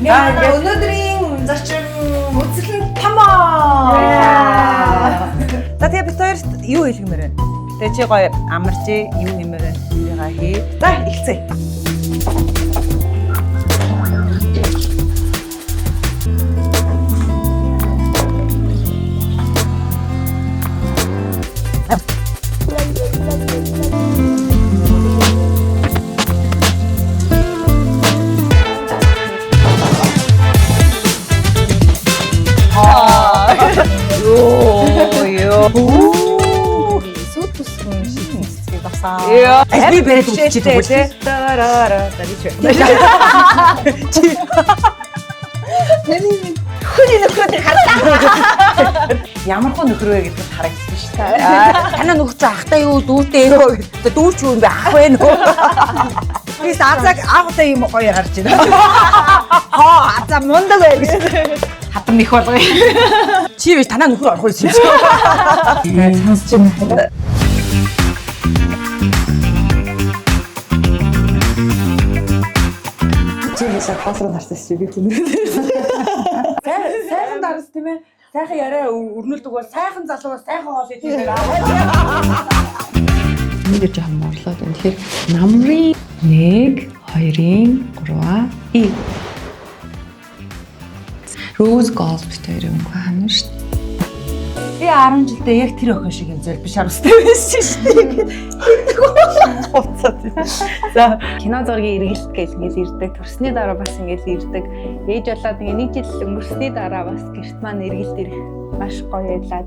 Өнөөдрийн зарчим үзэл нь тамаа. За тэгээ бид хоёрт юу хэлэх юм бэ? Тэгээ чи гоё амарч юу юм бэ? Тэрийга хий. За эхэлцээ. Би бэрэж үчиж байгаа. Тараараа гэж. Хүний нөхрөөд харлаа. Ямар хөө нөхрөө гэдэг харагдсан шүү дээ. Танаа нөхч ахтай юу дүүтэй юу гэдэг дүүч юу юм бэ ах вэ нөө. Би азаг аахтай юм гоё харж байна. Хоо азаа мундаг бай гэж. Хатам их болгоё. Чи биш танаа нөхөр орох байсан юм шиг. Сонсч байна. Чигээсээ хасрын харсаж би хүн. Сайхан дарс тийм ээ. Сайхан яриа өрнүүлдэг бол сайхан залуу сайхан хоол идэх юм байна. Нэг жоохон морлоод байна. Тэгэхээр намрын 1, 2-ын 3-аа И. Rose gold битээр өнгө хана шүү дээ. Би 10 жилдээ яг тэр охин шиг юм зүйл биш харамстай байсан шүү дээ. За кино зургийн эргэлт гэж ингэж ирдэг. Төрсний дараа бас ингэж ирдэг. Ээж болоод ингээ нэг жил өнгөрсний дараа бас гэрт маань эргэлт ирэх маш гоё байлаа.